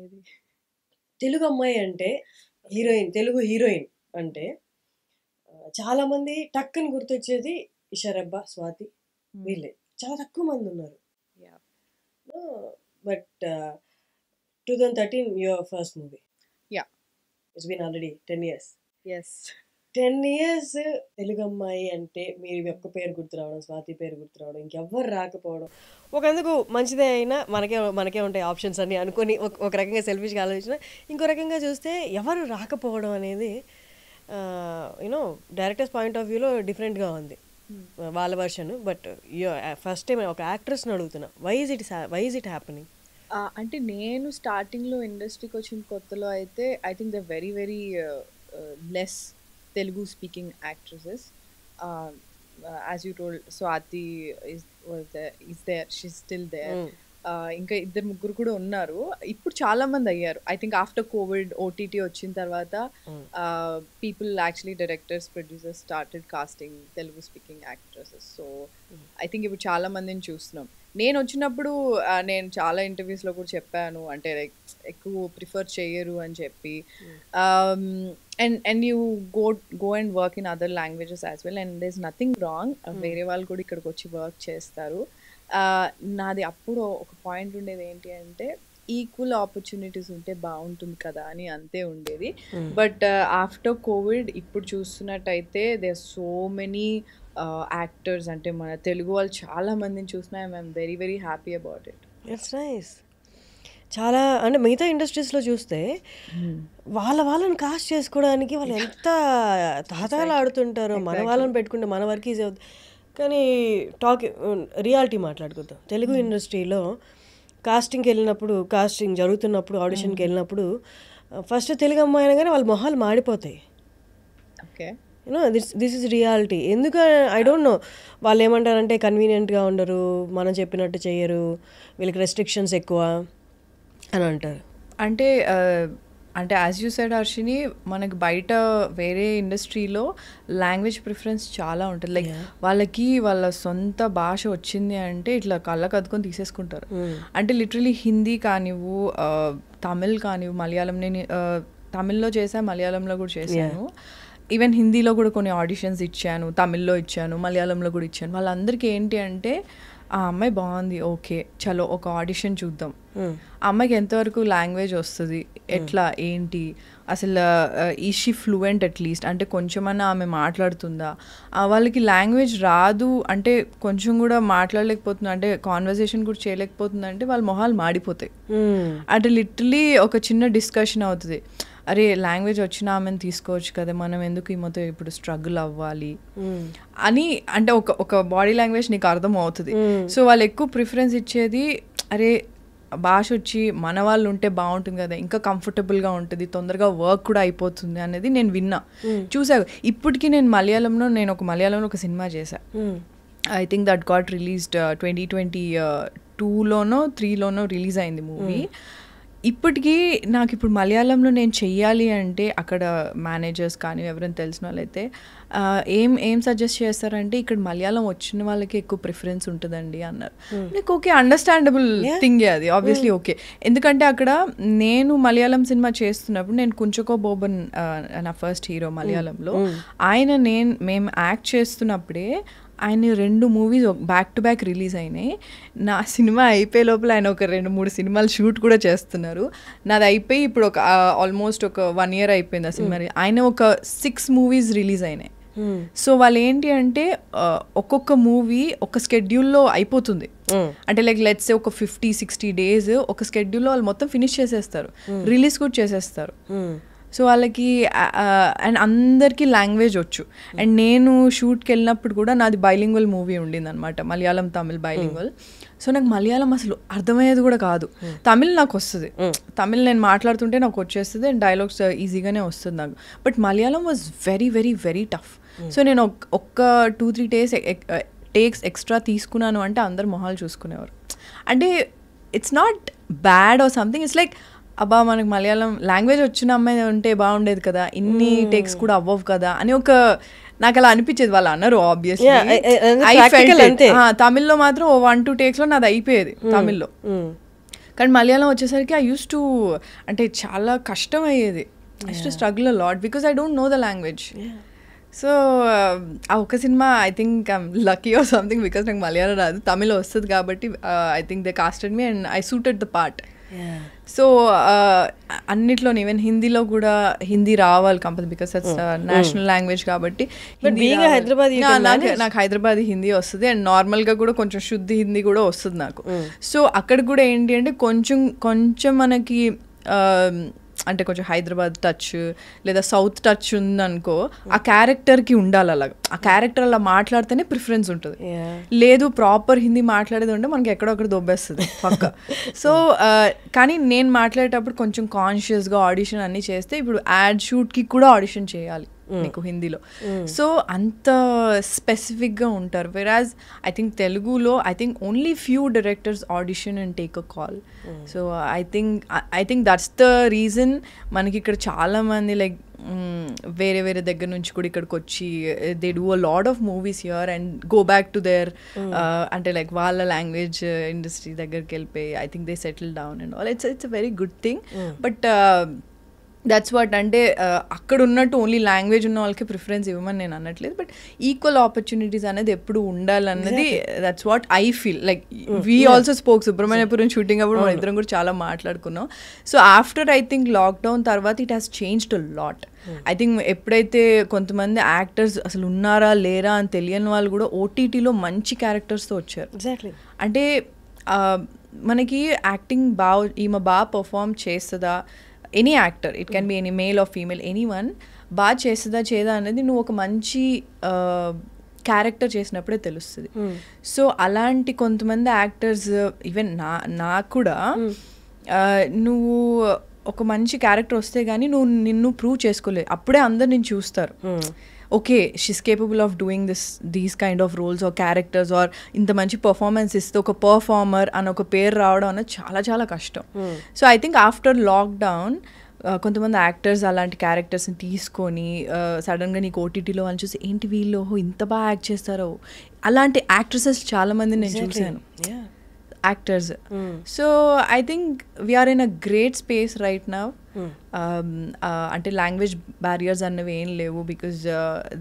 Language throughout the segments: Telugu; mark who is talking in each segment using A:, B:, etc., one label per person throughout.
A: ఏది
B: తెలుగు అమ్మాయి అంటే హీరోయిన్, తెలుగు హీరోయిన్ అంటే చాలా మంది టక్కుని గుర్తొచ్చేది ఇషారబ్బా, స్వాతి, వీళ్ళే. చాలా తక్కువ మంది ఉన్నారు. But 2013 your first movie.
A: Yeah.
B: It's been already 10 years.
A: Yes.
B: 10 years Telugu అమ్మాయి అంటే మీరు ఒక్క పేరు గుర్తు రావడం, స్వాతి పేరు గుర్తు రావడం, ఇంకెవ్వరు రాకపోవడం ఒకందుకు మంచిదే. అయినా మనకే ఉంటాయి ఆప్షన్స్ అన్ని అనుకొని ఒక రకంగా సెల్ఫిష్గా ఆలోచించిన, ఇంకో రకంగా చూస్తే ఎవరు రాకపోవడం అనేది యూనో డైరెక్టర్స్ పాయింట్ ఆఫ్ వ్యూలో డిఫరెంట్గా ఉంది వాళ్ళ వర్షన్. బట్ ఫస్ట్ టైం ఒక యాక్ట్రెస్ని అడుగుతున్నా, వై ఇస్ ఇట్ హ్యాపెనింగ్?
A: అంటే నేను స్టార్టింగ్లో ఇండస్ట్రీకి వచ్చిన కొత్తలో అయితే I think the very very less Telugu speaking actresses. As you told, Swati is there, she's still there. ఇంకా ఇద్దరు ముగ్గురు కూడా ఉన్నారు. ఇప్పుడు చాలా మంది అయ్యారు. I think after Covid OTT వచ్చిన తర్వాత people actually directors, producers started casting Telugu speaking actresses. So I think ఇప్పుడు చాలా మందిని చూస్తున్నాం. నేను వచ్చినప్పుడు నేను చాలా ఇంటర్వ్యూస్లో కూడా చెప్పాను, అంటే లైక్ ఎక్కువ ప్రిఫర్ చేయరు అని చెప్పి. And you go and work in other languages as well, and there is nothing wrong. వేరే వాళ్ళు కూడా ఇక్కడికి వచ్చి వర్క్ చేస్తారు. నాది అప్పుడు ఒక పాయింట్ ఉండేది ఏంటి అంటే ఈక్వల్ ఆపర్చునిటీస్ ఉంటే బాగుంటుంది కదా అని అంతే ఉండేది. బట్ ఆఫ్టర్ కోవిడ్ ఇప్పుడు చూస్తున్నట్టయితే దేర్ సో మెనీ యాక్టర్స్, అంటే మన తెలుగు వాళ్ళు చాలా మందిని చూసినా I'm very very happy about it.
B: It's nice. చాలా అంటే మిగతా ఇండస్ట్రీస్లో చూస్తే వాళ్ళని కాస్ట్ చేసుకోవడానికి వాళ్ళు ఎంత తాతాలు ఆడుతుంటారో, మన వాళ్ళని పెట్టుకుంటే మన వర్క్ ఈజీ అవుతుంది. కానీ రియాలిటీ మాట్లాడుకుందాం. తెలుగు ఇండస్ట్రీలో కాస్టింగ్కి వెళ్ళినప్పుడు, కాస్టింగ్ జరుగుతున్నప్పుడు, ఆడిషన్కి వెళ్ళినప్పుడు ఫస్ట్ తెలుగు అమ్మాయి అనగానే వాళ్ళ మొహాలు మాడిపోతాయి.
A: Okay,
B: you know this is reality. ఎందుకు ఐ డోంట్ నో. వాళ్ళు ఏమంటారంటే కన్వీనియంట్గా ఉండరు, మనం చెప్పినట్టు చెయ్యరు, వీళ్ళకి రెస్ట్రిక్షన్స్ ఎక్కువ అని అంటారు.
A: అంటే యాజ్ యూ సెడ్ హర్షిని, మనకి బయట వేరే ఇండస్ట్రీలో లాంగ్వేజ్ ప్రిఫరెన్స్ చాలా ఉంటుంది. లైక్ వాళ్ళకి వాళ్ళ సొంత భాష వచ్చింది అంటే ఇట్లా కళ్ళకు అద్దుకొని తీసేసుకుంటారు. అంటే లిటరలీ హిందీ కానివ్వు, తమిళ్ కానివ్వు, మలయాళం. నేను తమిళ్లో చేశాను, మలయాళంలో కూడా చేశాను. ఈవెన్ హిందీలో కూడా కొన్ని ఆడిషన్స్ ఇచ్చాను, తమిళ్లో ఇచ్చాను, మలయాళంలో కూడా ఇచ్చాను. వాళ్ళందరికీ ఏంటి అంటే ఆ అమ్మాయి బాగుంది, ఓకే చలో ఒక ఆడిషన్ చూద్దాం. ఆ అమ్మాయికి ఎంతవరకు లాంగ్వేజ్ వస్తుంది, ఎట్లా ఏంటి, అసలు ఈ షీ ఫ్లూయెంట్ అట్లీస్ట్, అంటే కొంచెమన్నా ఆమె మాట్లాడుతుందా. వాళ్ళకి లాంగ్వేజ్ రాదు అంటే కొంచెం కూడా మాట్లాడలేకపోతుంది, అంటే కాన్వర్జేషన్ కూడా చేయలేకపోతుంది అంటే వాళ్ళ మొహాలు మాడిపోతాయి. అంటే లిటరలీ ఒక చిన్న డిస్కషన్ అవుతుంది, అరే లాంగ్వేజ్ వచ్చిన ఆమెను తీసుకోవచ్చు కదా, మనం ఎందుకు ఈ మొత్తం ఇప్పుడు స్ట్రగుల్ అవ్వాలి అని. అంటే ఒక బాడీ లాంగ్వేజ్ నీకు అర్థం అవుతుంది. సో వాళ్ళు ఎక్కువ ప్రిఫరెన్స్ ఇచ్చేది, అరే భాష వచ్చి మన వాళ్ళు ఉంటే బాగుంటుంది కదా, ఇంకా కంఫర్టబుల్గా ఉంటుంది, తొందరగా వర్క్ కూడా అయిపోతుంది అనేది నేను విన్నా, చూసా. ఇప్పటికీ నేను ఒక మలయాళంలో ఒక సినిమా చేశా. I think that got released 2022లోనో 3లోనో రిలీజ్ అయింది మూవీ. ఇప్పటికీ నాకు ఇప్పుడు మలయాళంలో నేను చెయ్యాలి అంటే అక్కడ మేనేజర్స్ కానీ ఎవరైనా తెలిసిన వాళ్ళైతే ఏం సజెస్ట్ చేస్తారంటే, ఇక్కడ మలయాళం వచ్చిన వాళ్ళకి ఎక్కువ ప్రిఫరెన్స్ ఉంటుందండి అన్నారు. నాకు ఓకే, అండర్స్టాండబుల్ థింగే అది, ఆబ్వియస్లీ ఓకే. ఎందుకంటే అక్కడ నేను మలయాళం సినిమా చేస్తున్నప్పుడు, నేను కుంచకో బోబన్ నా ఫస్ట్ హీరో మలయాళంలో, మేము యాక్ట్ చేస్తున్నప్పుడే ఆయన 2 movies back to back release అయినాయి. నా సినిమా అయిపోయే లోపల ఆయన ఒక 2-3 సినిమాలు షూట్ కూడా చేస్తున్నారు. నాది అయిపోయి ఇప్పుడు ఒక ఆల్మోస్ట్ ఒక 1 year అయిపోయింది ఆ సినిమా. ఆయన ఒక 6 మూవీస్ రిలీజ్ అయినాయి. సో వాళ్ళు ఏంటి అంటే ఒక్కొక్క మూవీ ఒక స్కెడ్యూల్లో అయిపోతుంది. అంటే లైక్ లెట్స్ ఒక 50-60 days ఒక స్కెడ్యూల్లో వాళ్ళు మొత్తం ఫినిష్ చేసేస్తారు, రిలీజ్ కూడా చేసేస్తారు. సో వాళ్ళకి అండ్ అందరికీ లాంగ్వేజ్ వచ్చు. అండ్ నేను షూట్కి వెళ్ళినప్పుడు కూడా నాది బైలింగ్వల్ మూవీ ఉండింది అనమాట, మలయాళం తమిళ్ బైలింగ్వల్. సో నాకు మలయాళం అసలు అర్థమయ్యేది కూడా కాదు. తమిళ్ నాకు వస్తుంది, తమిళ్ నేను మాట్లాడుతుంటే నాకు వచ్చేస్తుంది, అండ్ డైలాగ్స్ ఈజీగానే వస్తుంది నాకు. But Malayalam was very very very tough. So నేను ఒక్క 2-3 టేక్స్ ఎక్స్ట్రా తీసుకున్నాను అంటే అందరు మొహాలు చూసుకునేవారు. అంటే it's not bad or something, it's like అబ్బా మనకు మలయాళం లాంగ్వేజ్ వచ్చిన అమ్మాయి ఉంటే బాగుండేది కదా, ఇన్ని టేక్స్ కూడా అవ్వవు కదా అని నాకు అలా అనిపించేది. వాళ్ళు అన్నారు ఆబ్వియస్లీ, తమిళ్లో మాత్రం 1-2 takesలో నాది అయిపోయేది తమిళ్లో. కానీ మలయాళం వచ్చేసరికి ఐ యూస్ టు అంటే చాలా కష్టం అయ్యేది. I use to struggle a lot because I don't know the language. So ఆ ఒక్క సినిమా I think I'm lucky or something because నాకు మలయాళం రాదు, తమిళ వస్తుంది కాబట్టి I think they casted me and I suited the part. So అన్నిట్లో ఈవెన్ హిందీలో కూడా హిందీ రావాలి compulsory because that's national language కాబట్టి. నాకు హైదరాబాదీ హిందీ వస్తుంది అండ్ నార్మల్గా కూడా కొంచెం శుద్ధి హిందీ కూడా వస్తుంది నాకు. సో అక్కడ కూడా ఏంటి అంటే కొంచెం మనకి అంటే కొంచెం హైదరాబాద్ టచ్ లేదా సౌత్ టచ్ ఉందనుకో, ఆ క్యారెక్టర్కి ఉండాలి అలాగా. ఆ క్యారెక్టర్ అలా మాట్లాడితేనే ప్రిఫరెన్స్ ఉంటుంది. లేదు ప్రాపర్ హిందీ మాట్లాడేది ఉంటే మనకి ఎక్కడొక్కడ దొబ్బేస్తుంది పక్క. సో కానీ నేను మాట్లాడేటప్పుడు కొంచెం కాన్షియస్గా ఆడిషన్ అన్నీ చేస్తే, ఇప్పుడు యాడ్ షూట్కి కూడా ఆడిషన్ చేయాలి నీకు హిందీలో. సో అంత స్పెసిఫిక్గా ఉంటారు. వెరాజ్ ఐ థింక్ తెలుగులో I think only few directors audition and take a call. So I think that's the reason మనకి ఇక్కడ చాలామంది లైక్ వేరే దగ్గర నుంచి కూడా ఇక్కడికి వచ్చి they do a lot of movies here and go back to their అంటే లైక్ వాళ్ళ లాంగ్వేజ్ ఇండస్ట్రీ దగ్గరికి వెళ్ళిపోయి I think they settle down and all. It's a very good thing. But that's what అంటే అక్కడ ఉన్నట్టు ఓన్లీ లాంగ్వేజ్ ఉన్న వాళ్ళకి ప్రిఫరెన్స్ ఇవ్వమని నేను అనట్లేదు, బట్ ఈక్వల్ ఆపర్చునిటీస్ అనేది ఎప్పుడు ఉండాలన్నది that's what I feel. Like we also spoke Subramanyapuram shooting అప్పుడు మన ఇద్దరం కూడా చాలా మాట్లాడుకున్నాం. So after I think lockdown తర్వాత it has changed a lot. I think ఎప్పుడైతే కొంతమంది యాక్టర్స్ అసలు ఉన్నారా లేరా అని తెలియని వాళ్ళు కూడా ఓటీటీలో మంచి క్యారెక్టర్స్తో వచ్చారు. అంటే మనకి యాక్టింగ్ ఈమె బాగా పర్ఫామ్ చేస్తుందా, any actor, it can be any male or female, any one బాగా చేస్తుందా చేయదా అనేది నువ్వు ఒక మంచి క్యారెక్టర్ చేసినప్పుడే తెలుస్తుంది. సో అలాంటి కొంతమంది యాక్టర్స్ ఈవెన్ నాకు కూడా నువ్వు ఒక మంచి క్యారెక్టర్ వస్తే కానీ నువ్వు నిన్ను ప్రూవ్ చేసుకోలేదు, అప్పుడే అందరు నేను చూస్తారు. Okay she's capable of doing these kind of roles or characters or ఇంత మంచి పర్ఫార్మెన్స్ ఇస్తే ఒక పర్ఫార్మర్ అని ఒక పేరు రావడం అనేది చాలా చాలా కష్టం. So I think after lockdown కొంతమంది యాక్టర్స్ అలాంటి క్యారెక్టర్స్ని తీసుకొని సడన్గా నీకు ఓటీటీలో అని చూసి ఏంటి వీళ్ళు ఇంత బాగా యాక్ట్ చేస్తారో, అలాంటి యాక్ట్రెసెస్ చాలామంది నేను చూశాను actors. So I think we are in a great space right now. అంటే లాంగ్వేజ్ బ్యారియర్స్ అన్నవి ఏం లేవు because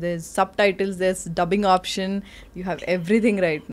A: there subtitles, there dubbing option, you have everything right.